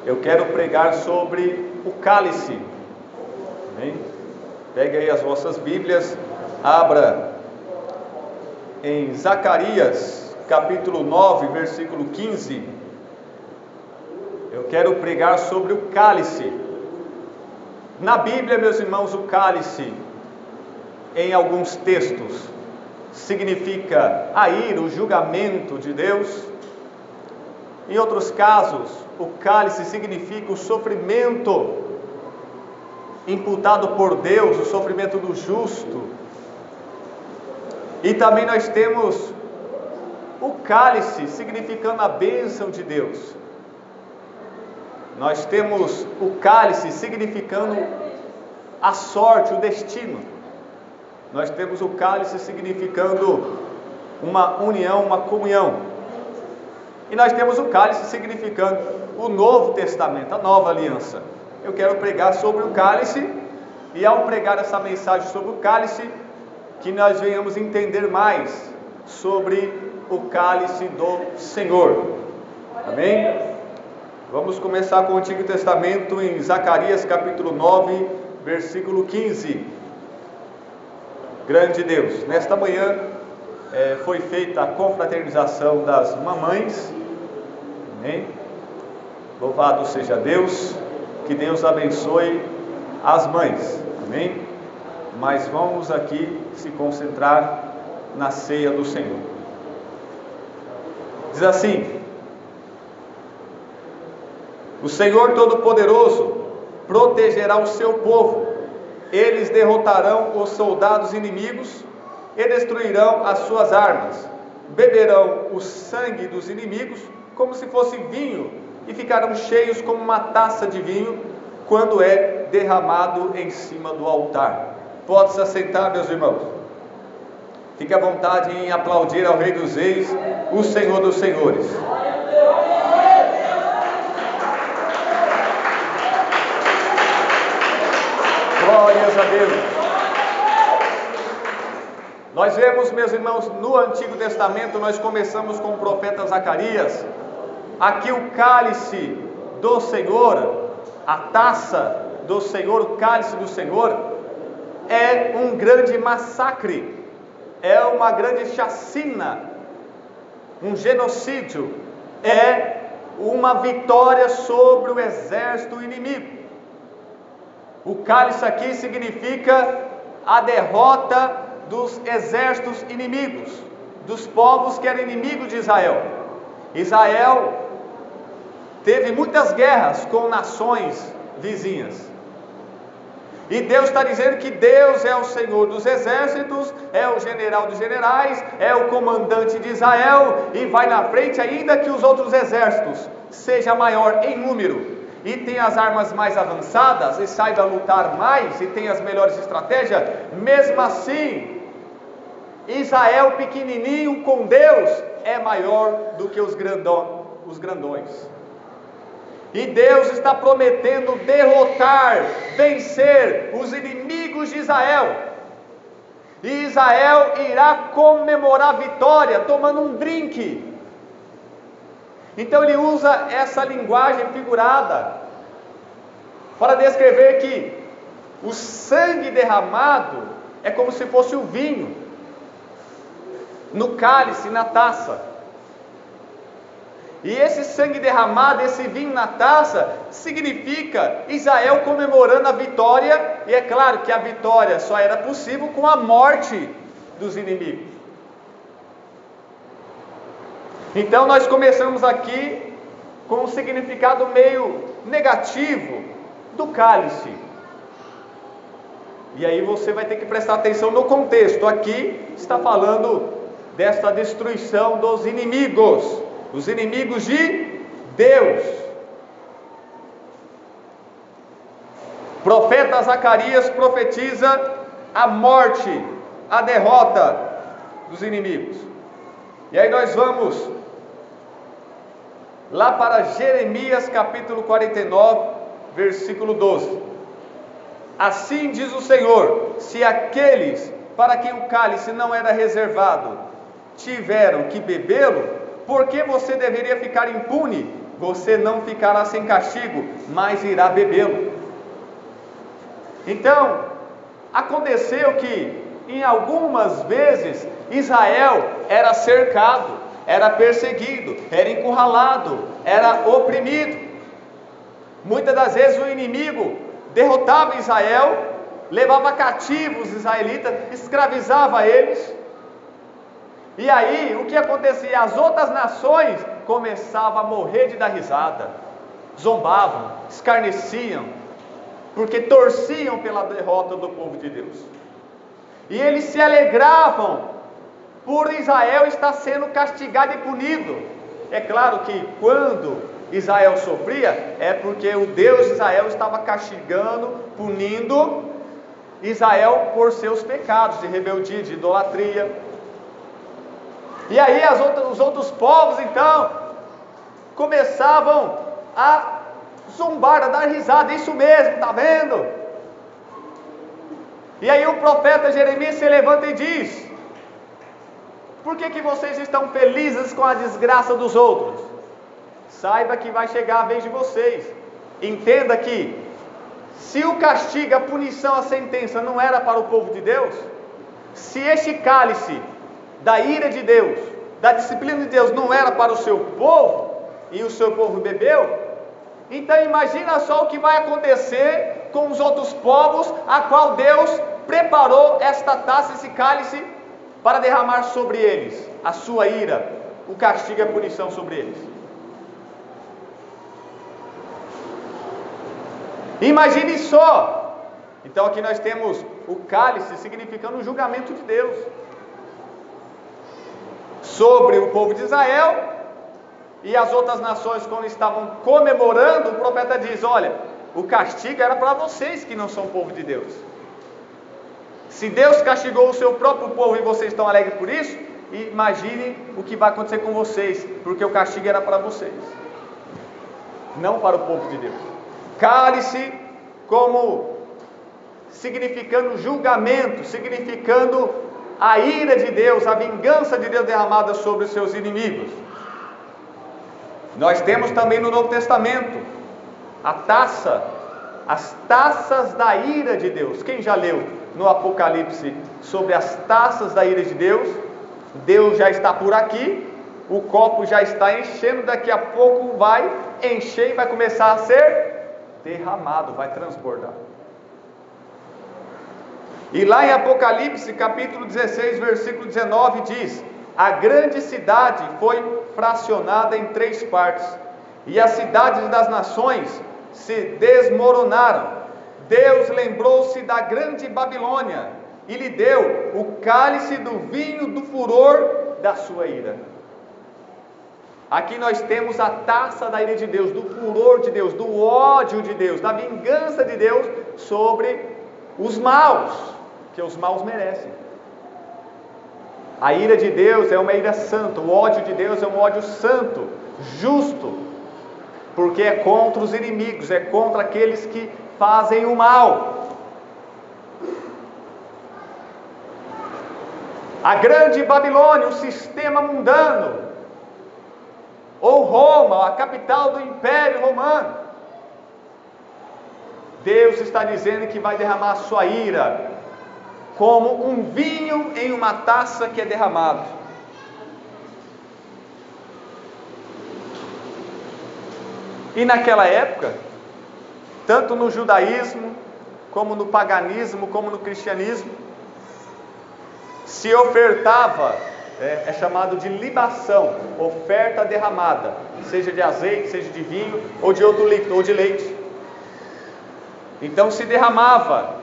Eu quero pregar sobre o cálice. Amém? Pegue aí as vossas Bíblias, abra em Zacarias, capítulo 9, versículo 15. Eu quero pregar sobre o cálice. Na Bíblia, meus irmãos, o cálice, em alguns textos, significa a ira, o julgamento de Deus. Em outros casos, o cálice significa o sofrimento imputado por Deus, o sofrimento do justo. E também nós temos o cálice significando a bênção de Deus. Nós temos o cálice significando a sorte, o destino. Nós temos o cálice significando uma união, uma comunhão. E nós temos o cálice significando o Novo Testamento, a nova aliança. Eu quero pregar sobre o cálice, e ao pregar essa mensagem sobre o cálice, que nós venhamos entender mais sobre o cálice do Senhor. Amém? Vamos começar com o Antigo Testamento em Zacarias capítulo 9, versículo 15. Grande Deus, nesta manhã foi feita a confraternização das mamães. Amém? Louvado seja Deus, que Deus abençoe as mães. Amém? Mas vamos aqui se concentrar na ceia do Senhor. Diz assim: o Senhor Todo-Poderoso protegerá o seu povo. Eles derrotarão os soldados inimigos e destruirão as suas armas. Beberão o sangue dos inimigos como se fosse vinho, e ficarão cheios como uma taça de vinho quando é derramado em cima do altar. Pode se assentar, meus irmãos. Fique à vontade em aplaudir ao Rei dos Reis, o Senhor dos Senhores. Glórias a Deus. Nós vemos, meus irmãos, no Antigo Testamento, nós começamos com o profeta Zacarias. Aqui o cálice do Senhor, a taça do Senhor, o cálice do Senhor, é um grande massacre, é uma grande chacina, um genocídio, é uma vitória sobre o exército inimigo. O cálice aqui significa a derrota dos exércitos inimigos, dos povos que eram inimigos de Israel. Israel teve muitas guerras com nações vizinhas. E Deus está dizendo que Deus é o Senhor dos exércitos, é o general dos generais, é o comandante de Israel, e vai na frente, ainda que os outros exércitos sejam maior em número e tenha as armas mais avançadas e saiba lutar mais e tenha as melhores estratégias, mesmo assim Israel pequenininho com Deus é maior do que os grandões. E Deus está prometendo derrotar, vencer os inimigos de Israel. E Israel irá comemorar a vitória tomando um drink. Então ele usa essa linguagem figurada para descrever que o sangue derramado é como se fosse o vinho no cálice, na taça. E esse sangue derramado, esse vinho na taça, significa Israel comemorando a vitória. E é claro que a vitória só era possível com a morte dos inimigos. Então nós começamos aqui com um significado meio negativo do cálice. E aí você vai ter que prestar atenção no contexto. Aqui está falando desta destruição dos inimigos, os inimigos de Deus. Profeta Zacarias profetiza a morte, a derrota dos inimigos. E aí nós vamos lá para Jeremias capítulo 49, versículo 12. Assim diz o Senhor: se aqueles para quem o cálice não era reservado tiveram que bebê-lo, por que você deveria ficar impune você não ficará sem castigo, mas irá bebê-lo. Então, aconteceu que, em algumas vezes, Israel era cercado, era perseguido, era encurralado, era oprimido. Muitas das vezes o inimigo derrotava Israel, levava cativos os israelitas, escravizava eles. E aí, o que acontecia? As outras nações começavam a morrer de dar risada, zombavam, escarneciam, porque torciam pela derrota do povo de Deus. E eles se alegravam por Israel estar sendo castigado e punido. É claro que quando Israel sofria, é porque o Deus de Israel estava castigando, punindo Israel por seus pecados de rebeldia, de idolatria. E aí os outros povos então começavam a zombar, a dar risada. Isso mesmo, está vendo? E aí o profeta Jeremias se levanta e diz: por que vocês estão felizes com a desgraça dos outros? Saiba que vai chegar a vez de vocês. Entenda que se o castigo, a punição, a sentença não era para o povo de Deus, se este cálice da ira de Deus, da disciplina de Deus não era para o seu povo, e o seu povo bebeu, então imagina só o que vai acontecer com os outros povos, a qual Deus preparou esta taça, esse cálice, para derramar sobre eles a sua ira, o castigo e a punição sobre eles. Imagine só. Então aqui nós temos o cálice significando o julgamento de Deus sobre o povo de Israel, e as outras nações, quando estavam comemorando, o profeta diz: olha, o castigo era para vocês que não são povo de Deus. Se Deus castigou o seu próprio povo e vocês estão alegres por isso, imagine o que vai acontecer com vocês, porque o castigo era para vocês, não para o povo de Deus. Cálice como significando julgamento, significando a ira de Deus, a vingança de Deus derramada sobre os seus inimigos. Nós temos também no Novo Testamento a taça, as taças da ira de Deus. Quem já leu no Apocalipse sobre as taças da ira de Deus? Deus já está por aqui, o copo já está enchendo, daqui a pouco vai encher e vai começar a ser derramado, vai transbordar. E lá em Apocalipse capítulo 16, versículo 19 diz: a grande cidade foi fracionada em 3 partes, e as cidades das nações se desmoronaram. Deus lembrou-se da grande Babilônia e lhe deu o cálice do vinho do furor da sua ira. Aqui nós temos a taça da ira de Deus, do furor de Deus, do ódio de Deus, da vingança de Deus sobre os maus, que os maus merecem. A ira de Deus é uma ira santa, o ódio de Deus é um ódio santo, justo, porque é contra os inimigos, é contra aqueles que fazem o mal. A grande Babilônia, o sistema mundano, ou Roma, a capital do Império Romano, Deus está dizendo que vai derramar a sua ira como um vinho em uma taça que é derramado. E naquela época, tanto no judaísmo, como no paganismo, como no cristianismo, se ofertava, é chamado de libação, oferta derramada, seja de azeite, seja de vinho, ou de outro líquido, ou de leite. Então se derramava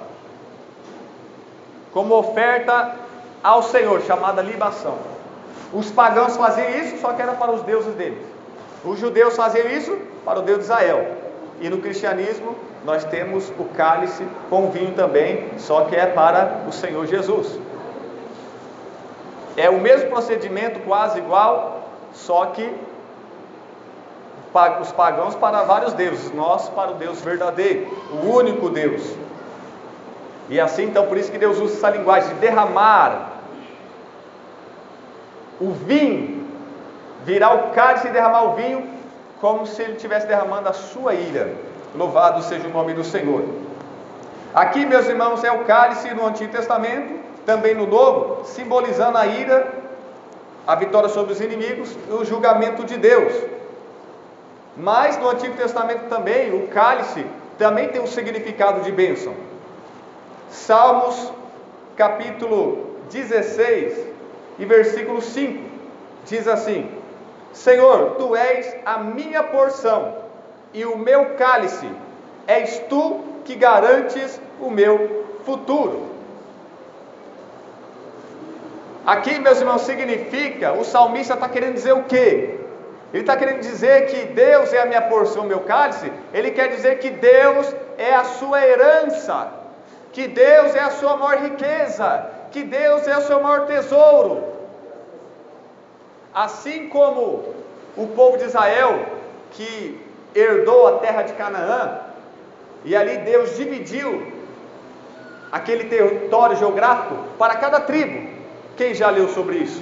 como oferta ao Senhor, chamada libação. Os pagãos faziam isso, só que era para os deuses deles. Os judeus faziam isso para o Deus de Israel. E no cristianismo nós temos o cálice com vinho também, só que é para o Senhor Jesus. É o mesmo procedimento, quase igual, só que os pagãos para vários deuses, nós para o Deus verdadeiro, o único Deus. E assim, então, por isso que Deus usa essa linguagem de derramar o vinho, virar o cálice e derramar o vinho, como se ele estivesse derramando a sua ira. Louvado seja o nome do Senhor. Aqui, meus irmãos, é o cálice no Antigo Testamento, também no Novo, simbolizando a ira, a vitória sobre os inimigos e o julgamento de Deus. Mas no Antigo Testamento também, o cálice também tem um significado de bênção. Salmos capítulo 16 e versículo 5 diz assim: Senhor, Tu és a minha porção e o meu cálice, és Tu que garantes o meu futuro. Aqui, meus irmãos, significa, o salmista está querendo dizer o quê? Ele está querendo dizer que Deus é a minha porção, o meu cálice. Ele quer dizer que Deus é a sua herança, que Deus é a sua maior riqueza, que Deus é o seu maior tesouro. Assim como o povo de Israel, que herdou a terra de Canaã, e ali Deus dividiu aquele território geográfico para cada tribo. Quem já leu sobre isso?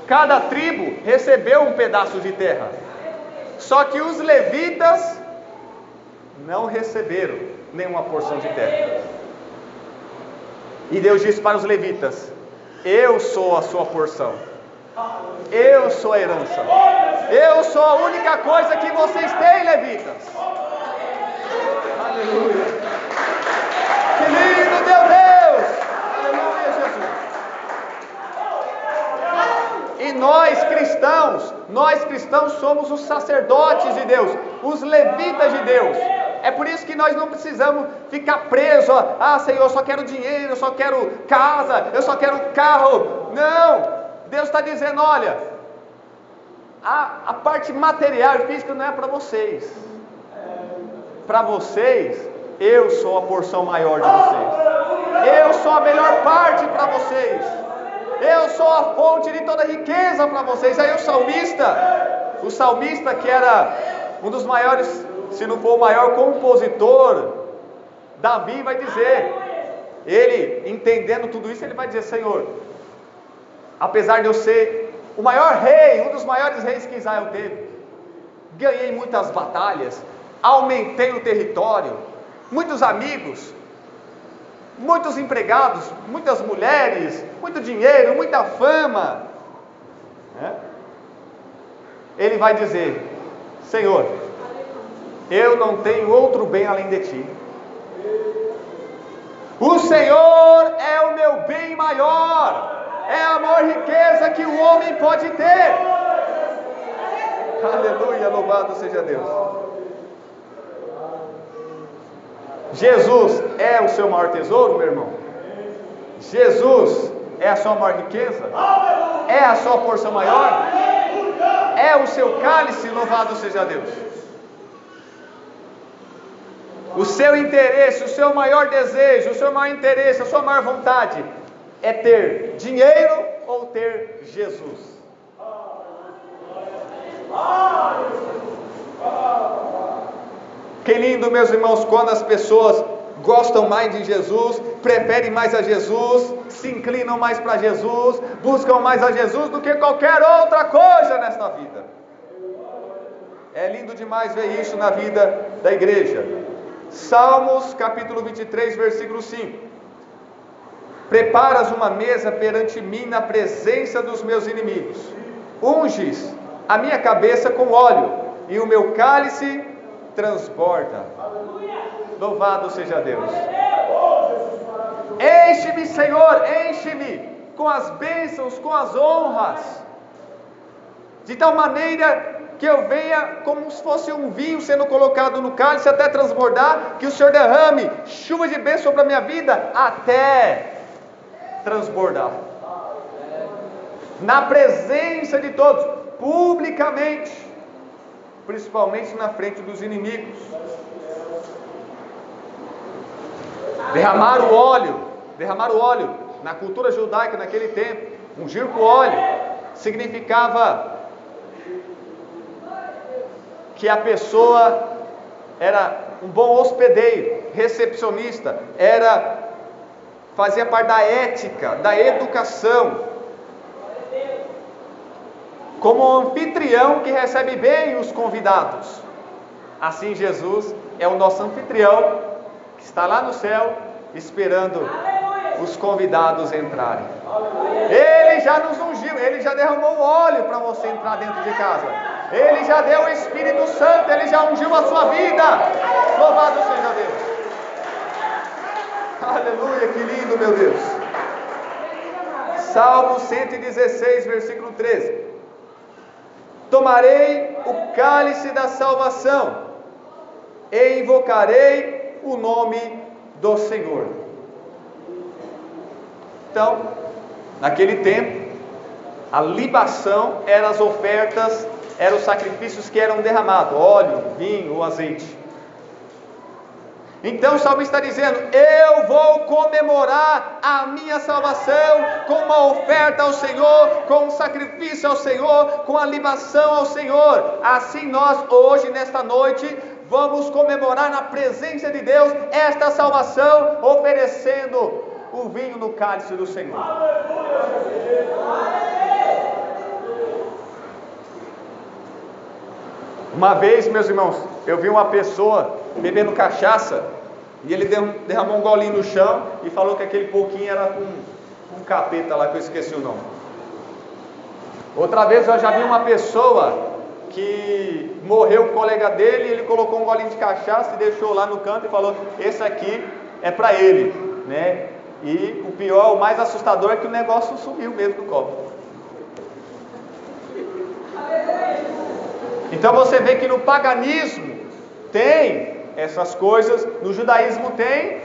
Cada tribo recebeu um pedaço de terra. Só que os levitas não receberam nenhuma porção de terra. E Deus disse para os levitas: eu sou a sua porção, eu sou a herança, eu sou a única coisa que vocês têm, levitas. Aleluia. Que lindo, meu Deus. Aleluia, Jesus. E nós cristãos somos os sacerdotes de Deus, os levitas de Deus. É por isso que nós não precisamos ficar presos a, Senhor, eu só quero dinheiro, eu só quero casa, eu só quero carro. Não, Deus está dizendo, olha, a parte material e física não é para vocês. Para vocês, eu sou a porção maior de vocês. Eu sou a melhor parte para vocês. Eu sou a fonte de toda riqueza para vocês. Aí o salmista que era um dos maiores, se não for o maior compositor, Davi vai dizer, ele entendendo tudo isso, ele vai dizer: Senhor, apesar de eu ser o maior rei, um dos maiores reis que Israel teve, ganhei muitas batalhas, aumentei o território, muitos amigos, muitos empregados, muitas mulheres, muito dinheiro, muita fama, Ele vai dizer: Senhor, eu não tenho outro bem além de Ti. O Senhor é o meu bem maior, é a maior riqueza que o homem pode ter. Aleluia, louvado seja Deus. Jesus é o seu maior tesouro, meu irmão? Jesus é a sua maior riqueza? É a sua porção maior? É o seu cálice? Louvado seja Deus. O seu interesse, o seu maior desejo, o seu maior interesse, a sua maior vontade é ter dinheiro ou ter Jesus? Que lindo, meus irmãos, quando as pessoas gostam mais de Jesus, preferem mais a Jesus, se inclinam mais para Jesus, buscam mais a Jesus do que qualquer outra coisa nesta vida. É lindo demais ver isso na vida da igreja. Salmos capítulo 23, versículo 5. Preparas uma mesa perante mim na presença dos meus inimigos. Unges a minha cabeça com óleo e o meu cálice transborda. Louvado seja Deus. Enche-me, Senhor, enche-me com as bênçãos, com as honras, de tal maneira que eu venha como se fosse um vinho sendo colocado no cálice até transbordar, que o Senhor derrame chuva de bênção sobre a minha vida até transbordar, na presença de todos, publicamente, principalmente na frente dos inimigos. Derramar o óleo, na cultura judaica naquele tempo, ungir com óleo, significava que a pessoa era um bom hospedeiro, recepcionista, fazia parte da ética, da educação. como um anfitrião que recebe bem os convidados. Assim Jesus é o nosso anfitrião, que está lá no céu, esperando os convidados entrarem. Ele já nos ungiu, Ele já derramou o óleo para você entrar dentro de casa. Ele já deu o Espírito Santo, Ele já ungiu a sua vida. Louvado seja Deus. Aleluia, que lindo, meu Deus. Salmo 116, versículo 13. Tomarei o cálice da salvação e invocarei o nome do Senhor. Então, naquele tempo, a libação eram as ofertas, eram os sacrifícios que eram derramados, óleo, vinho, azeite. Então o salmista está dizendo: eu vou comemorar a minha salvação com uma oferta ao Senhor, com um sacrifício ao Senhor, com a libação ao Senhor. Assim nós hoje, nesta noite, vamos comemorar na presença de Deus esta salvação, oferecendo o vinho no cálice do Senhor. Uma vez, meus irmãos, eu vi uma pessoa bebendo cachaça e ele derramou um golinho no chão e falou que aquele pouquinho era com um capeta lá, que eu esqueci o nome. Outra vez eu já vi uma pessoa que morreu o colega dele, e ele colocou um golinho de cachaça e deixou lá no canto e falou: esse aqui é para ele, né? E o pior, o mais assustador é que o negócio sumiu mesmo do copo. Então você vê que no paganismo tem essas coisas, no judaísmo tem,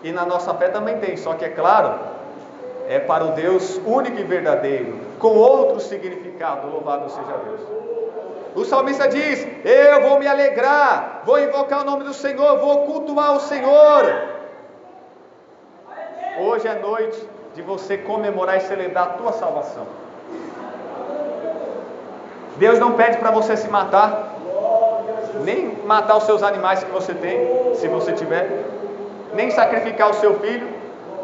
e na nossa fé também tem, só que é claro, é para o Deus único e verdadeiro, com outro significado. Louvado seja Deus. O salmista diz: eu vou me alegrar, vou invocar o nome do Senhor, vou cultuar o Senhor. Hoje é noite de você comemorar e celebrar a tua salvação. Deus não pede para você se matar, nem matar os seus animais que você tem, se você tiver, nem sacrificar o seu filho,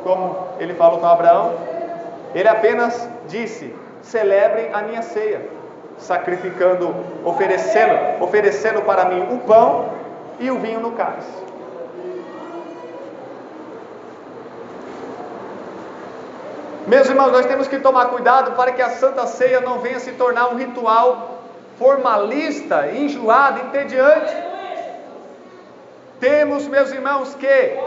como ele falou com Abraão. Ele apenas disse: celebrem a minha ceia, sacrificando, oferecendo para mim o pão e o vinho no cálice. Meus irmãos, nós temos que tomar cuidado para que a Santa Ceia não venha se tornar um ritual formalista, enjoado, entediante. Temos, meus irmãos, que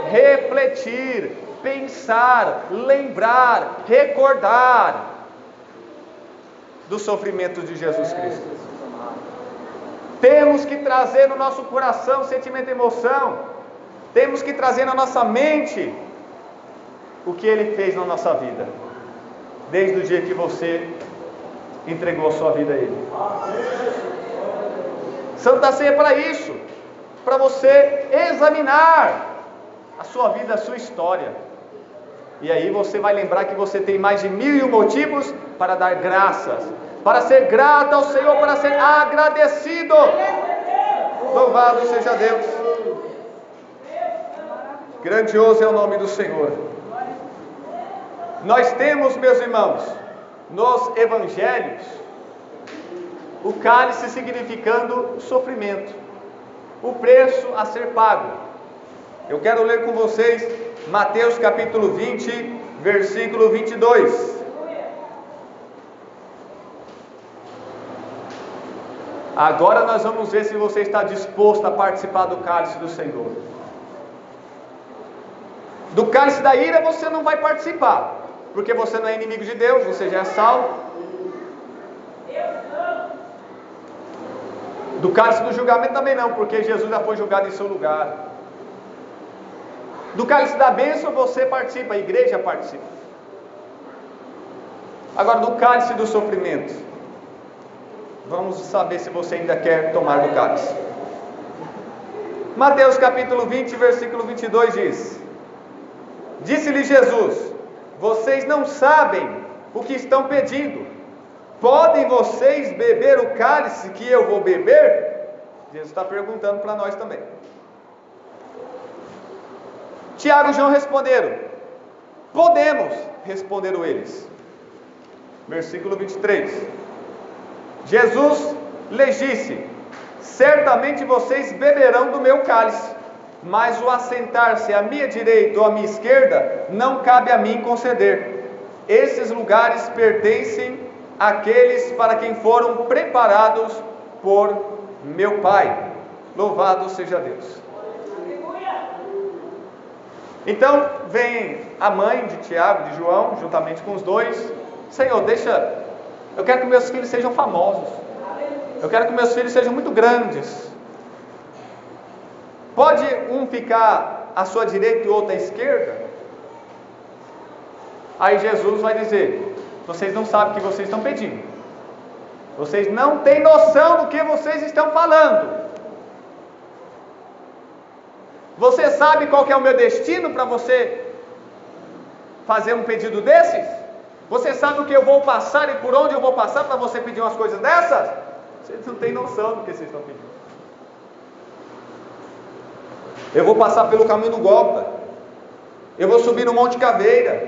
refletir, pensar, lembrar, recordar do sofrimento de Jesus Cristo. Temos que trazer no nosso coração sentimento e emoção. Temos que trazer na nossa mente o que Ele fez na nossa vida, desde o dia que você entregou a sua vida a Ele. Santa Ceia é para isso, para você examinar a sua vida, a sua história. E aí você vai lembrar que você tem mais de 1001 motivos para dar graças, para ser grato ao Senhor, para ser agradecido. Louvado seja Deus. Grandioso é o nome do Senhor. Nós temos, meus irmãos, nos evangelhos, o cálice significando sofrimento, o preço a ser pago. Eu quero ler com vocês Mateus capítulo 20, versículo 22. Agora nós vamos ver se você está disposto a participar do cálice do Senhor. Do cálice da ira você não vai participar, porque você não é inimigo de Deus, você já é salvo. Do cálice do julgamento também não, porque Jesus já foi julgado em seu lugar. Do cálice da bênção você participa, a igreja participa. Agora, do cálice do sofrimento, vamos saber se você ainda quer tomar do cálice. Mateus capítulo 20, versículo 22 diz: disse-lhe Jesus: vocês não sabem o que estão pedindo. Podem vocês beber o cálice que eu vou beber? Jesus está perguntando para nós também. Tiago e João responderam: podemos, responderam eles. Versículo 23. Jesus lhes disse: certamente vocês beberão do meu cálice, mas o assentar-se à minha direita ou à minha esquerda não cabe a mim conceder. Esses lugares pertencem àqueles para quem foram preparados por meu Pai. Louvado seja Deus. Então vem a mãe de Tiago, de João, juntamente com os dois: Senhor, eu quero que meus filhos sejam famosos, eu quero que meus filhos sejam muito grandes. Pode um ficar à sua direita e o outro à esquerda? Aí Jesus vai dizer: vocês não sabem o que vocês estão pedindo, vocês não têm noção do que vocês estão falando. Você sabe qual que é o meu destino para você fazer um pedido desses? Você sabe o que eu vou passar e por onde eu vou passar para você pedir umas coisas dessas? Vocês não têm noção do que vocês estão pedindo. Eu vou passar pelo caminho do Gólgota, eu vou subir no Monte Caveira.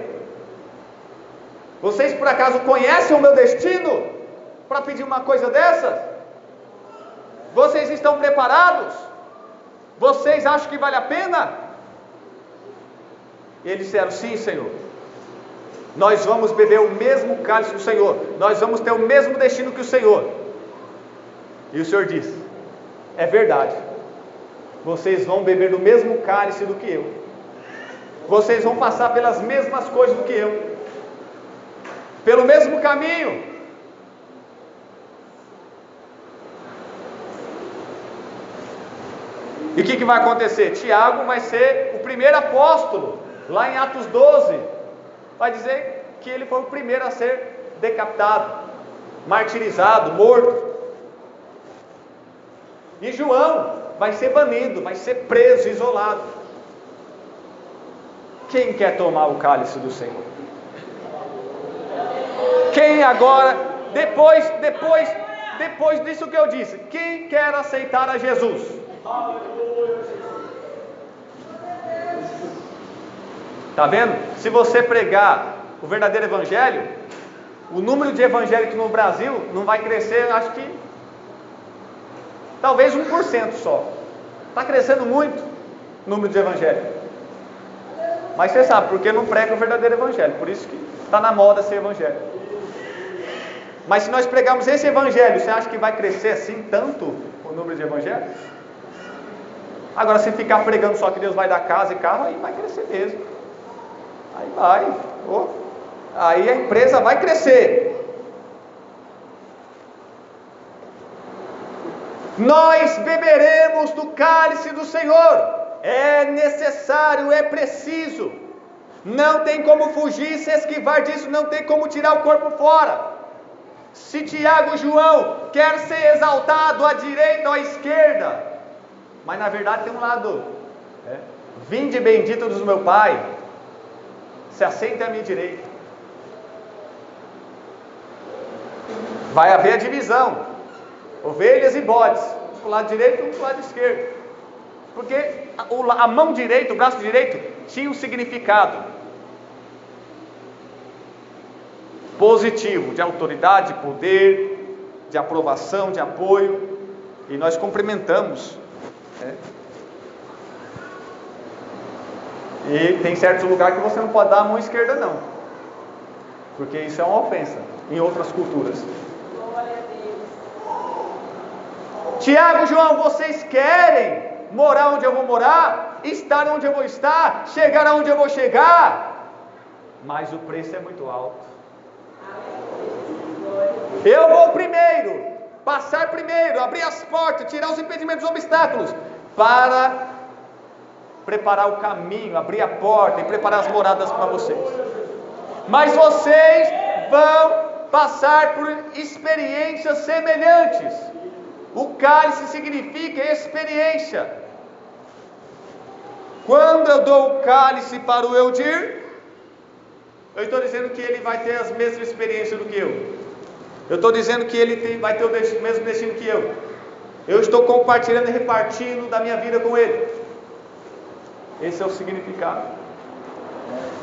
Vocês por acaso conhecem o meu destino para pedir uma coisa dessas? Vocês estão preparados? Vocês acham que vale a pena? E eles disseram: sim, Senhor, nós vamos beber o mesmo cálice do Senhor, nós vamos ter o mesmo destino que o Senhor. E o Senhor disse: é verdade, vocês vão beber do mesmo cálice do que eu, vocês vão passar pelas mesmas coisas do que eu, pelo mesmo caminho. E o que vai acontecer? Tiago vai ser o primeiro apóstolo. Lá em Atos 12 vai dizer que ele foi o primeiro a ser decapitado, martirizado, morto. E João vai ser banido, vai ser preso, isolado. Quem quer tomar o cálice do Senhor? Quem agora, depois disso que eu disse, quem quer aceitar a Jesus? Está vendo? Se você pregar o verdadeiro evangelho, o número de evangélicos no Brasil não vai crescer, acho que talvez 1% só. Está crescendo muito o número de evangélicos. Mas você sabe, porque não prega o verdadeiro evangelho, por isso que está na moda ser evangélico. Mas se nós pregarmos esse evangelho, você acha que vai crescer assim tanto o número de evangélicos? Agora, se ficar pregando só que Deus vai dar casa e carro, aí vai crescer mesmo. Aí vai. Aí a empresa vai crescer. Nós beberemos do cálice do Senhor. É necessário, é preciso. Não tem como fugir, se esquivar disso, não tem como tirar o corpo fora. Se Tiago e João quer ser exaltado à direita ou à esquerda, mas na verdade tem um lado: vinde bendito dos meu Pai, se assente à minha direita. Vai haver a divisão, ovelhas e bodes, um para o lado direito e um para o lado esquerdo, porque a mão direita, o braço direito tinha um significado positivo, de autoridade, de poder, de aprovação, de apoio, e nós cumprimentamos. E tem certo lugar que você não pode dar a mão esquerda não, porque isso é uma ofensa em outras culturas. Tiago e João, vocês querem morar onde eu vou morar, estar onde eu vou estar, chegar aonde eu vou chegar, mas o preço é muito alto. Eu vou primeiro, passar primeiro, abrir as portas, tirar os impedimentos, os obstáculos, para preparar o caminho, abrir a porta e preparar as moradas para vocês. Mas vocês vão passar por experiências semelhantes. O cálice significa experiência. Quando eu dou o cálice para o Eudir, eu estou dizendo que ele vai ter as mesmas experiências do que eu. Eu estou dizendo que ele vai ter o mesmo destino que eu. Eu estou compartilhando e repartindo da minha vida com ele. Esse é o significado.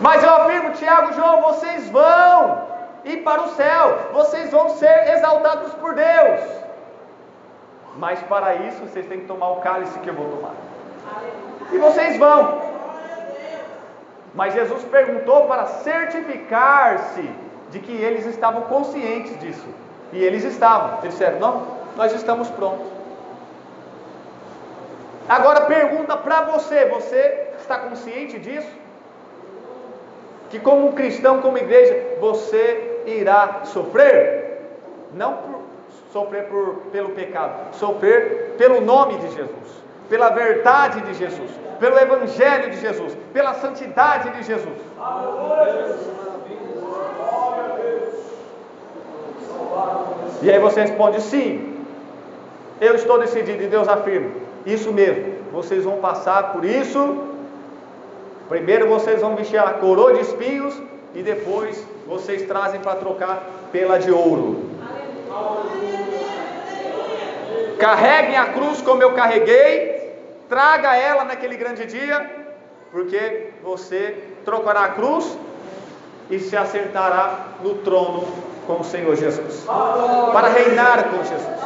Mas eu afirmo, Tiago e João, vocês vão ir para o céu, vocês vão ser exaltados por Deus. Mas para isso vocês têm que tomar o cálice que eu vou tomar. E vocês vão. Mas Jesus perguntou para certificar-se de que eles estavam conscientes disso. E eles estavam. Eles disseram: não, nós estamos prontos. Agora pergunta para você: você está consciente disso? Que como cristão, como igreja, você irá sofrer? Não sofrer pelo pecado, sofrer pelo nome de Jesus, pela verdade de Jesus, pelo evangelho de Jesus, pela santidade de Jesus. E aí você responde: sim, eu estou decidido. E Deus afirma: isso mesmo, vocês vão passar por isso. Primeiro vocês vão vestir a coroa de espinhos, e depois vocês trazem para trocar pela de ouro. Carreguem a cruz como eu carreguei, traga ela naquele grande dia, porque você trocará a cruz e se assentará no trono com o Senhor Jesus, para reinar com Jesus.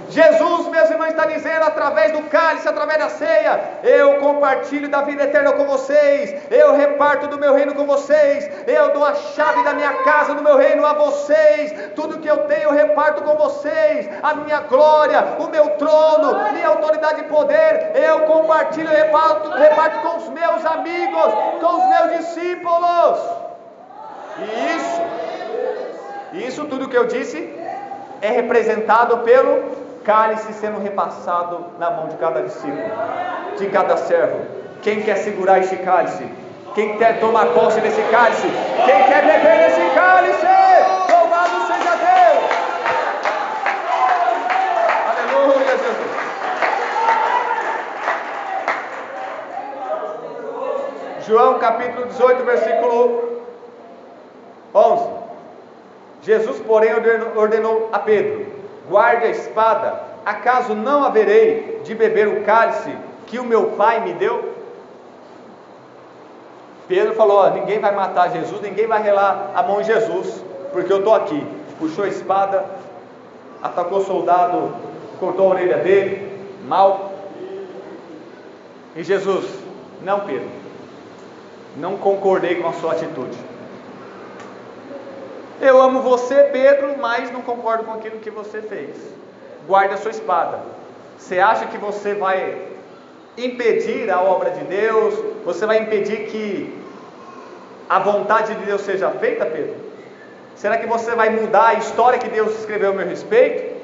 Jesus, meus irmãos, está dizendo através do cálice, através da ceia: eu compartilho da vida eterna com vocês, eu reparto do meu reino com vocês, eu dou a chave da minha casa, do meu reino a vocês, tudo que eu tenho eu reparto com vocês, a minha glória, o meu trono, minha autoridade e poder, eu compartilho, reparto com os meus amigos, com os meus discípulos. E isso tudo que eu disse é representado pelo cálice sendo repassado na mão de cada discípulo, de cada servo. Quem quer segurar este cálice? Quem quer tomar posse desse cálice? Quem quer beber desse cálice? Louvado seja Deus! Aleluia, Jesus! João capítulo 18, versículo 11. Jesus, porém, ordenou a Pedro: guarde a espada, acaso não haverei de beber o cálice que o meu Pai me deu? Pedro falou: ninguém vai matar Jesus, ninguém vai relar a mão em Jesus, porque eu estou aqui. Puxou a espada, atacou o soldado, cortou a orelha dele, mal. E Jesus: não, Pedro, não concordei com a sua atitude. Eu amo você, Pedro, mas não concordo com aquilo que você fez. Guarde a sua espada. Você acha que você vai impedir a obra de Deus? Você vai impedir que a vontade de Deus seja feita, Pedro? Será que você vai mudar a história que Deus escreveu a meu respeito?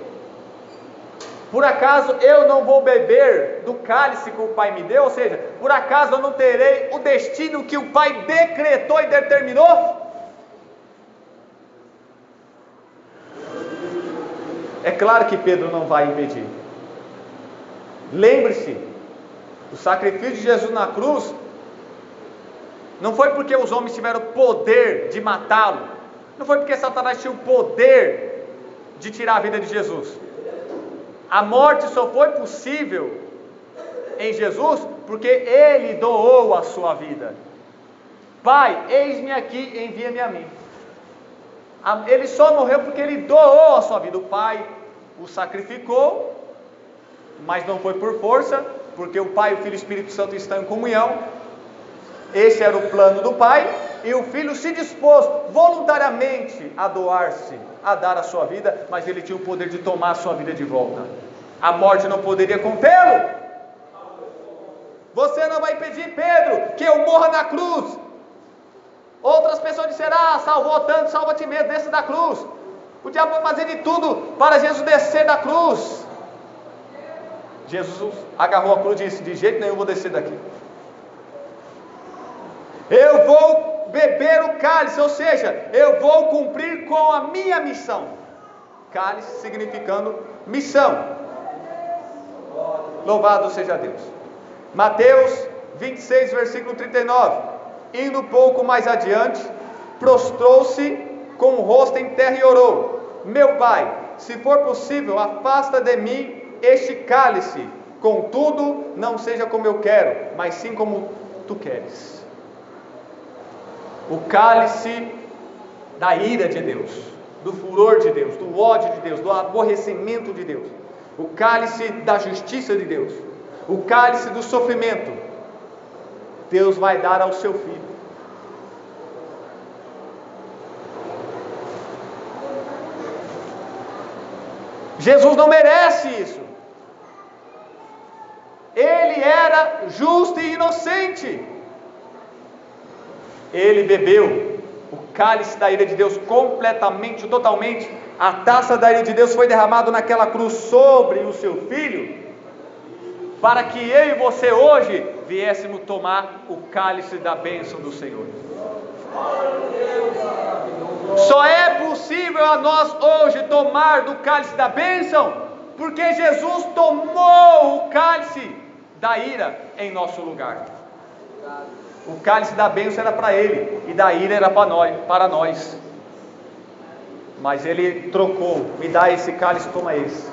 Por acaso eu não vou beber do cálice que o Pai me deu? Ou seja, por acaso eu não terei o destino que o Pai decretou e determinou? É claro que Pedro não vai impedir. Lembre-se, o sacrifício de Jesus na cruz não foi porque os homens tiveram poder de matá-lo, não foi porque Satanás tinha o poder de tirar a vida de Jesus. A morte só foi possível em Jesus porque Ele doou a sua vida. Pai, eis-me aqui, envia-me a mim. Ele só morreu porque Ele doou a sua vida. O Pai o sacrificou, mas não foi por força, porque o Pai, o Filho e o Espírito Santo estão em comunhão. Esse era o plano do Pai, e o Filho se dispôs voluntariamente a doar-se, a dar a sua vida, mas Ele tinha o poder de tomar a sua vida de volta. A morte não poderia contê-lo. Você não vai impedir, Pedro, que eu morra na cruz. Outras pessoas disseram: salvou tanto, salva-te mesmo, desce da cruz. O diabo vai fazer de tudo para Jesus descer da cruz. Jesus agarrou a cruz e disse: de jeito nenhum vou descer daqui. Eu vou beber o cálice, ou seja, eu vou cumprir com a minha missão. Cálice significando missão. Louvado seja Deus. Mateus 26, versículo 39. Indo um pouco mais adiante, prostrou-se com o rosto em terra e orou: meu Pai, se for possível, afasta de mim este cálice, contudo, não seja como eu quero, mas sim como tu queres. O cálice da ira de Deus, do furor de Deus, do ódio de Deus, do aborrecimento de Deus, o cálice da justiça de Deus, o cálice do sofrimento, Deus vai dar ao seu filho. Jesus não merece isso. Ele era justo e inocente. Ele bebeu o cálice da ira de Deus completamente, totalmente. A taça da ira de Deus foi derramada naquela cruz sobre o seu filho, para que eu e você hoje viéssemos tomar o cálice da bênção do Senhor. Só é possível a nós hoje tomar do cálice da bênção, porque Jesus tomou o cálice da ira em nosso lugar. O cálice da bênção era para ele, e da ira era para nós. Mas ele trocou: me dá esse cálice, toma esse.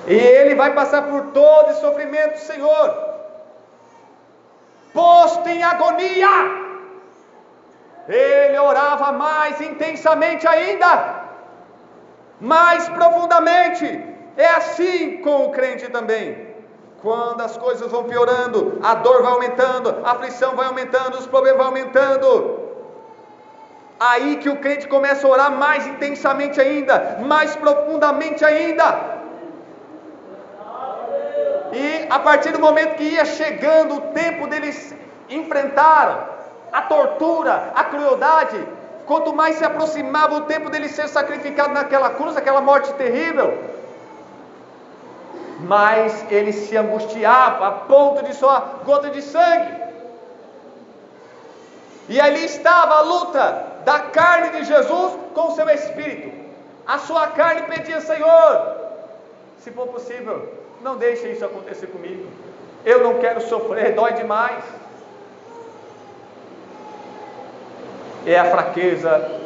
E ele vai passar por todo esse sofrimento, Senhor, posto em agonia. Ele orava mais intensamente ainda, mais profundamente. É assim com o crente também. Quando as coisas vão piorando, a dor vai aumentando, a aflição vai aumentando, os problemas vão aumentando, aí que o crente começa a orar mais intensamente ainda, mais profundamente ainda. E a partir do momento que ia chegando o tempo deles enfrentar a tortura, a crueldade, quanto mais se aproximava o tempo dele ser sacrificado naquela cruz, aquela morte terrível, mais ele se angustiava a ponto de sua gota de sangue. E ali estava a luta da carne de Jesus com o seu espírito. A sua carne pedia: Senhor, se for possível, não deixe isso acontecer comigo. Eu não quero sofrer, dói demais. É a fraqueza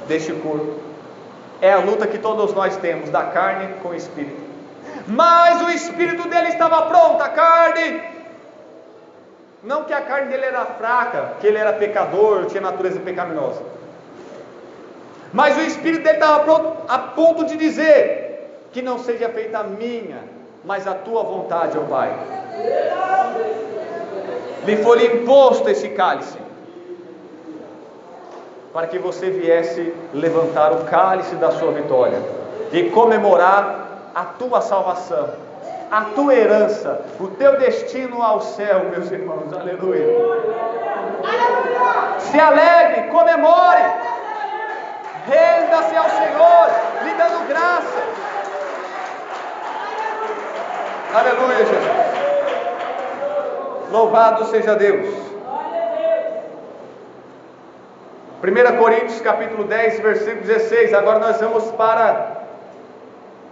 deste corpo. É a luta que todos nós temos, da carne com o espírito. Mas o espírito dele estava pronto. A carne, não que a carne dele era fraca, que ele era pecador, tinha natureza pecaminosa, mas o espírito dele estava pronto a ponto de dizer: que não seja feita a minha, mas a tua vontade, ó Pai. Lhe foi imposto esse cálice, para que você viesse levantar o cálice da sua vitória e comemorar a tua salvação, a tua herança, o teu destino ao céu, meus irmãos. Aleluia. Se alegre, comemore, renda-se ao Senhor, lhe dando graça. Aleluia, Jesus. Louvado seja Deus. 1 Coríntios capítulo 10, versículo 16. Agora nós vamos para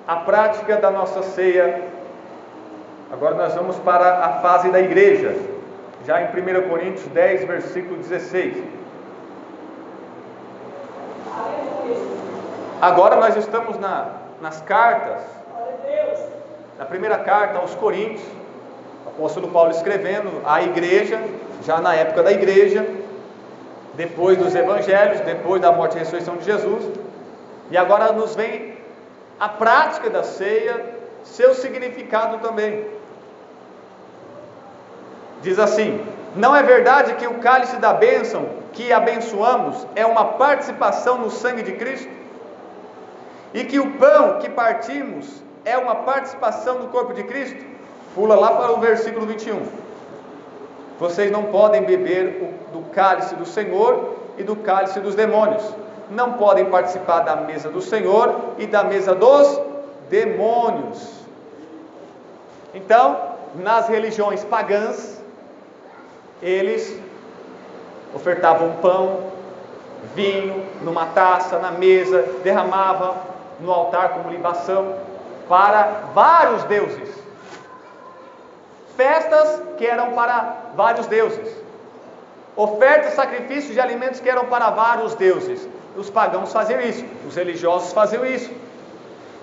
a prática da nossa ceia. Agora nós vamos para a fase da igreja, já em 1 Coríntios 10, versículo 16. Agora nós estamos nas cartas, na primeira carta aos Coríntios, o apóstolo Paulo escrevendo à igreja, já na época da igreja, depois dos evangelhos, depois da morte e ressurreição de Jesus. E agora nos vem a prática da ceia, seu significado também. Diz assim: não é verdade que o cálice da bênção que abençoamos é uma participação no sangue de Cristo? E que o pão que partimos é uma participação no corpo de Cristo? Pula lá para o versículo 21. Vocês não podem beber do cálice do Senhor e do cálice dos demônios. Não podem participar da mesa do Senhor e da mesa dos demônios. Então, nas religiões pagãs, eles ofertavam pão, vinho, numa taça, na mesa, derramavam no altar como libação para vários deuses. Festas que eram para vários deuses, ofertas, sacrifícios de alimentos que eram para vários deuses. Os pagãos faziam isso, os religiosos faziam isso.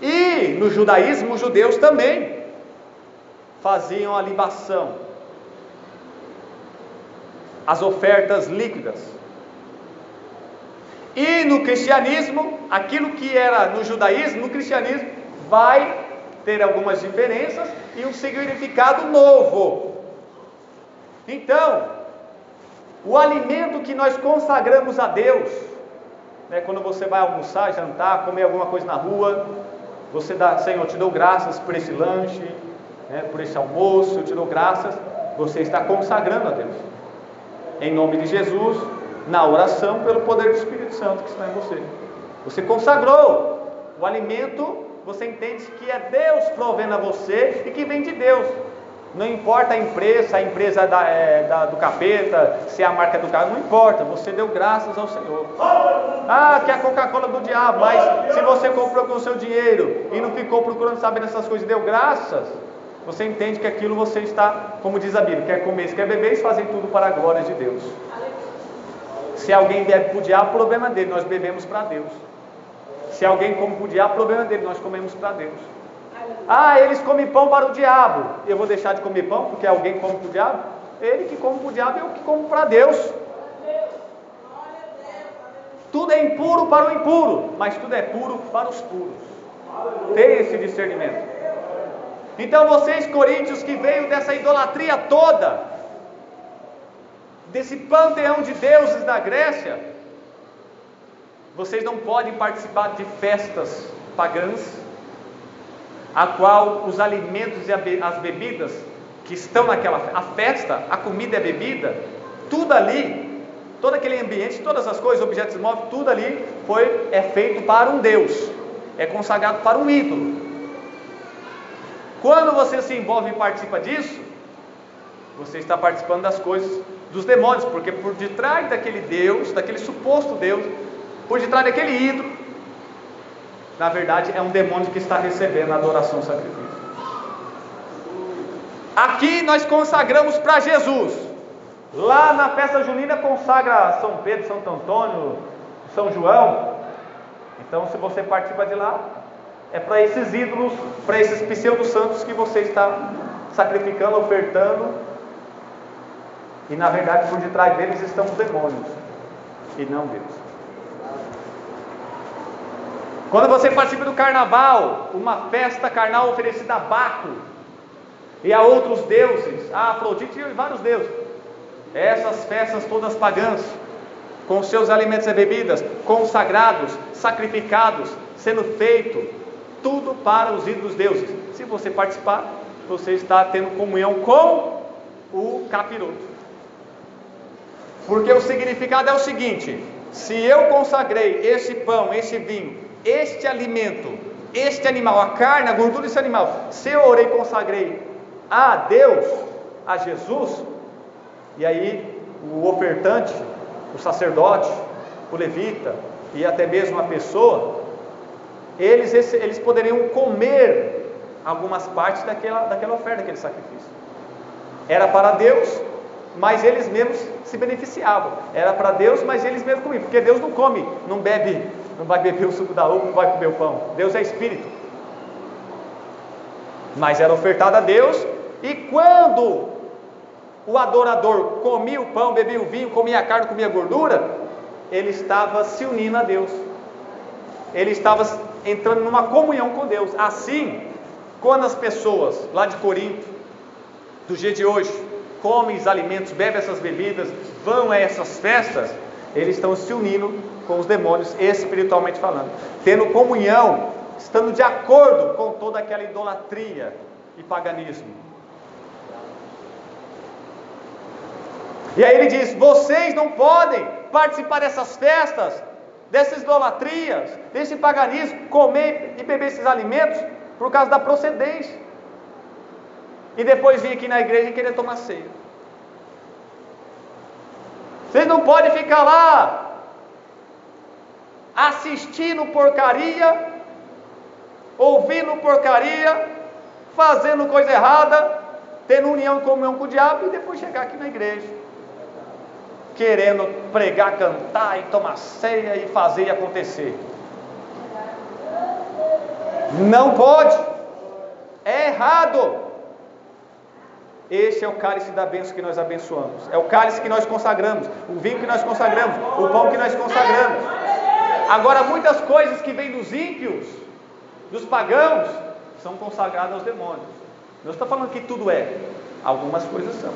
E no judaísmo, os judeus também faziam a libação. as ofertas líquidas. E no cristianismo, aquilo que era no judaísmo, no cristianismo vai ter algumas diferenças e um significado novo. Então, o alimento que nós consagramos a Deus, né, quando você vai almoçar, jantar, comer alguma coisa na rua, você dá: Senhor, eu te dou graças por esse lanche, né, por esse almoço, eu te dou graças. Você está consagrando a Deus, em nome de Jesus, na oração, pelo poder do Espírito Santo que está em você. Você consagrou o alimento, você entende que é Deus provendo a você e que vem de Deus. Não importa a empresa do capeta, se é a marca do carro, não importa, você deu graças ao Senhor. Que é a Coca-Cola do diabo, mas se você comprou com o seu dinheiro e não ficou procurando saber dessas coisas e deu graças, você entende que aquilo você está, como diz a Bíblia, quer comer, quer beber, eles fazem tudo para a glória de Deus. Se alguém bebe para o diabo, problema dele, nós bebemos para Deus. Se alguém come para o diabo, problema dele, nós comemos para Deus. Eles comem pão para o diabo, eu vou deixar de comer pão porque alguém come para o diabo? Ele que come para o diabo, eu que como para Deus. Tudo é impuro para o impuro, mas tudo é puro para os puros. Tem esse discernimento. Então vocês, coríntios, que veio dessa idolatria toda, desse panteão de deuses da Grécia, vocês não podem participar de festas pagãs, a qual os alimentos e as bebidas que estão a festa, a comida e a bebida, tudo ali, todo aquele ambiente, todas as coisas, objetos móveis, tudo ali é feito para um Deus, é consagrado para um ídolo. Quando você se envolve e participa disso, você está participando das coisas dos demônios, porque por detrás daquele Deus, daquele suposto Deus, por detrás daquele ídolo, na verdade é um demônio que está recebendo a adoração e sacrifício. Aqui nós consagramos para Jesus. Lá na festa junina consagra São Pedro, Santo Antônio, São João. Então, se você participa de lá, é para esses ídolos, para esses pseudo-santos que você está sacrificando, ofertando. E na verdade por detrás deles estão os demônios e não Deus. Quando você participa do carnaval, uma festa carnal oferecida a Baco e a outros deuses, a Afrodite e vários deuses, essas festas todas pagãs, com seus alimentos e bebidas consagrados, sacrificados, sendo feito tudo para os ídolos deuses. Se você participar, você está tendo comunhão com o capiroto. Porque o significado é o seguinte: se eu consagrei esse pão, esse vinho, este alimento, este animal, a carne, a gordura desse animal, se eu orei e consagrei a Deus, a Jesus, e aí o ofertante, o sacerdote, o levita e até mesmo a pessoa, eles poderiam comer algumas partes daquela oferta, daquele sacrifício. Era para Deus, mas eles mesmos se beneficiavam. Era para Deus, mas eles mesmos comiam, porque Deus não come, não bebe, não vai beber o suco da uva, não vai comer o pão. Deus é Espírito. Mas era ofertado a Deus, e quando o adorador comia o pão, bebia o vinho, comia a carne, comia a gordura, ele estava se unindo a Deus. Ele estava entrando numa comunhão com Deus. Assim, quando as pessoas lá de Corinto, do dia de hoje, comem os alimentos, bebem essas bebidas, vão a essas festas, eles estão se unindo com os demônios, espiritualmente falando, tendo comunhão, estando de acordo com toda aquela idolatria e paganismo. E aí ele diz: vocês não podem participar dessas festas, dessas idolatrias, desse paganismo, comer e beber esses alimentos por causa da procedência, e depois vir aqui na igreja e querer tomar ceia. Vocês não podem ficar lá assistindo porcaria, ouvindo porcaria, fazendo coisa errada, tendo união e comunhão com o diabo, e depois chegar aqui na igreja querendo pregar, cantar e tomar ceia e fazer e acontecer. Não pode, é errado. Este é o cálice da bênção que nós abençoamos. É o cálice que nós consagramos, o vinho que nós consagramos, o pão que nós consagramos. Agora, muitas coisas que vêm dos ímpios, dos pagãos, são consagradas aos demônios. Não estou falando que tudo é, algumas coisas são.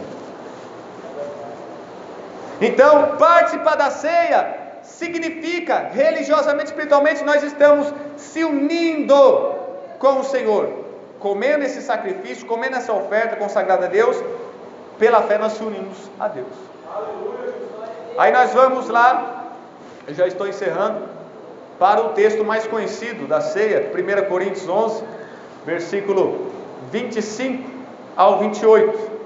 Então, participar da ceia significa, religiosamente, espiritualmente, nós estamos se unindo com o Senhor, comendo esse sacrifício, comendo essa oferta consagrada a Deus. Pela fé nós se unimos a Deus. Aí nós vamos lá, eu já estou encerrando, para o texto mais conhecido da ceia, 1 Coríntios 11, versículo 25 ao 28.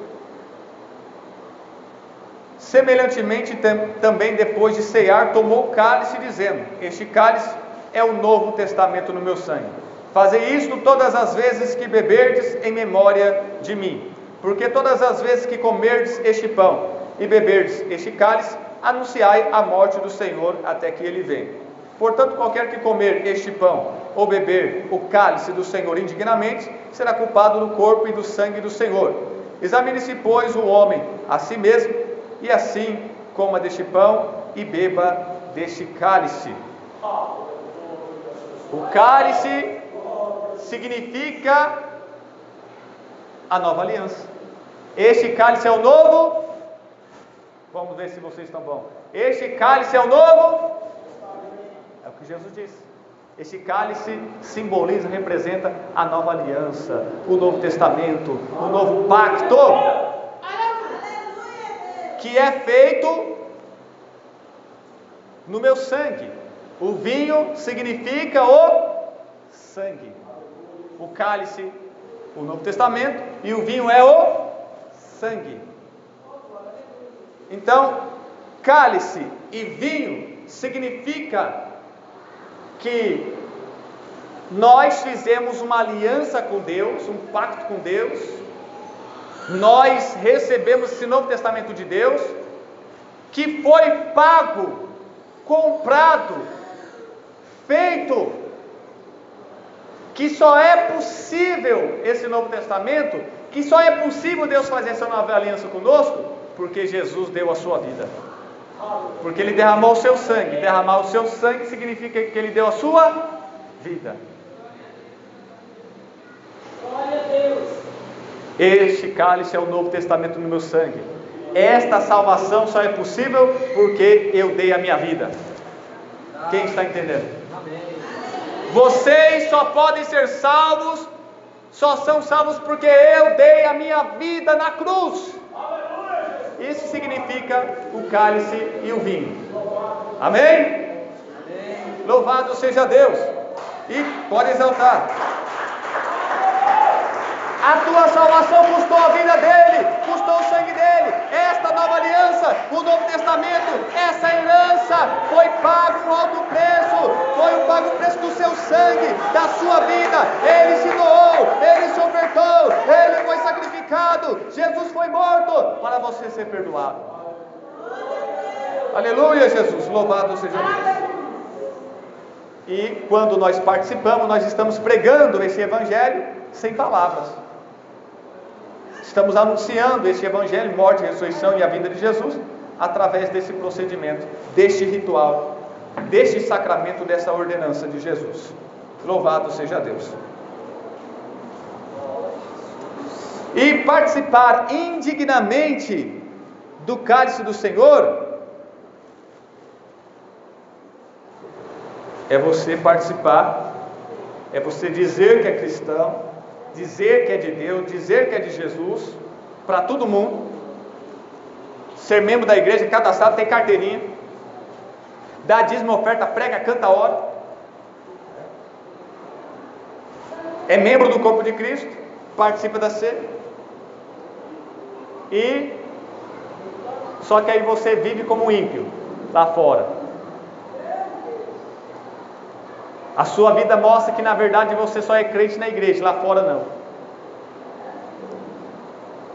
Semelhantemente, também depois de cear, tomou o cálice, dizendo: este cálice é o novo testamento no meu sangue. Fazei isto todas as vezes que beberdes em memória de mim. Porque todas as vezes que comerdes este pão e beberdes este cálice, anunciai a morte do Senhor até que ele venha. Portanto, qualquer que comer este pão ou beber o cálice do Senhor indignamente, será culpado do corpo e do sangue do Senhor. Examine-se, pois, o homem a si mesmo, e assim coma deste pão e beba deste cálice. O cálice significa a nova aliança. Este cálice é o novo. Vamos ver se vocês estão bons. Este cálice é o novo. É o que Jesus disse. Este cálice simboliza, representa a nova aliança, o novo testamento, o novo pacto, que é feito no meu sangue. O vinho significa o sangue, o cálice, o Novo Testamento, e o vinho é o sangue. Então, cálice e vinho significa que nós fizemos uma aliança com Deus, um pacto com Deus. Nós recebemos esse Novo Testamento de Deus, que foi pago, comprado, feito, que só é possível esse Novo Testamento, que só é possível Deus fazer essa nova aliança conosco, porque Jesus deu a sua vida, porque Ele derramou o seu sangue. Derramar o seu sangue significa que Ele deu a sua vida. Glória a Deus. Este cálice é o Novo Testamento no meu sangue. Esta salvação só é possível porque eu dei a minha vida. Quem está entendendo? Amém. Vocês só podem ser salvos, só são salvos porque eu dei a minha vida na cruz. Isso significa o cálice e o vinho. Amém? Amém. Louvado seja Deus. E pode exaltar. A tua salvação custou a vida dele, custou o sangue dele. Esta nova aliança, o Novo Testamento, essa herança foi pago um alto preço, foi o pago preço do seu sangue, da sua vida. Ele se doou, ele se ofertou, ele foi sacrificado, Jesus foi morto para você ser perdoado. Aleluia, Jesus, louvado seja Deus. E quando nós participamos, nós estamos pregando esse evangelho sem palavras. Estamos anunciando esse evangelho, morte, ressurreição e a vida de Jesus, através desse procedimento, deste ritual, deste sacramento, dessa ordenança de Jesus. Louvado seja Deus. E participar indignamente do cálice do Senhor é você participar, é você dizer que é cristão, dizer que é de Deus, dizer que é de Jesus, para todo mundo, ser membro da igreja, cadastrado, tem carteirinha, dá dízimo, oferta, prega, canta, ora, é membro do corpo de Cristo, participa da ceia, e só que aí você vive como ímpio, lá fora. A sua vida mostra que na verdade você só é crente na igreja, lá fora não.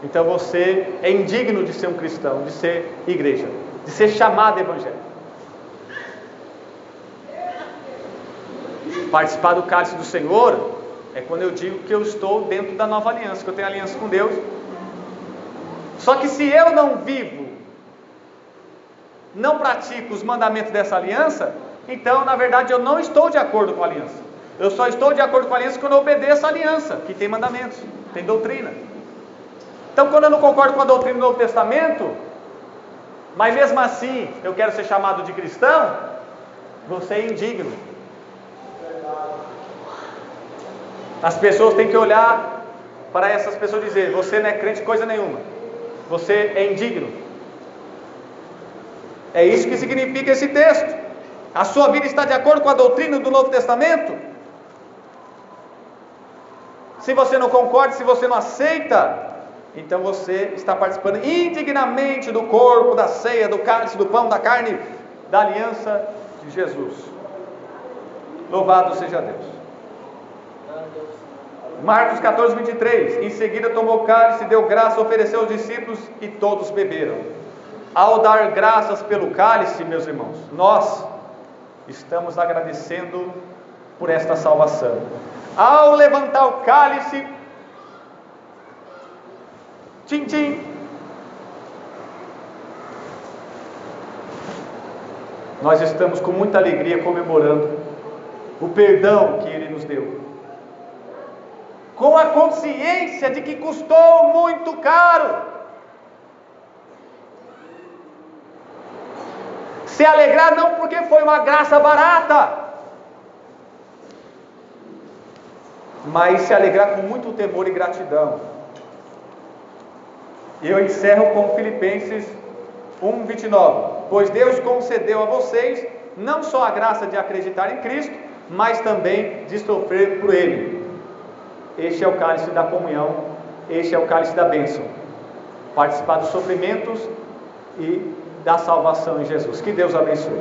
Então você é indigno de ser um cristão, de ser igreja, de ser chamado evangelho. Participar do cálice do Senhor é quando eu digo que eu estou dentro da nova aliança, que eu tenho aliança com Deus. Só que se eu não vivo, não pratico os mandamentos dessa aliança, então na verdade eu não estou de acordo com a aliança. Eu só estou de acordo com a aliança quando eu obedeço a aliança, que tem mandamentos, tem doutrina. Então quando eu não concordo com a doutrina do Novo Testamento, mas mesmo assim eu quero ser chamado de cristão, você é indigno. As pessoas têm que olhar para essas pessoas e dizer: você não é crente coisa nenhuma, você é indigno. É isso que significa esse texto. A sua vida está de acordo com a doutrina do Novo Testamento? Se você não concorda, se você não aceita, então você está participando indignamente do corpo, da ceia, do cálice, do pão, da carne, da aliança de Jesus. Louvado seja Deus. Marcos 14, 23. Em seguida tomou o cálice, deu graça, ofereceu aos discípulos e todos beberam. Ao dar graças pelo cálice, meus irmãos, nós estamos agradecendo por esta salvação. Ao levantar o cálice, tchim, tchim, nós estamos com muita alegria comemorando o perdão que Ele nos deu, com a consciência de que custou muito caro. Se alegrar não porque foi uma graça barata, mas se alegrar com muito temor e gratidão. Eu encerro com Filipenses 1:29. Pois Deus concedeu a vocês não só a graça de acreditar em Cristo, mas também de sofrer por Ele. Este é o cálice da comunhão, este é o cálice da bênção. Participar dos sofrimentos e da salvação em Jesus. Que Deus abençoe.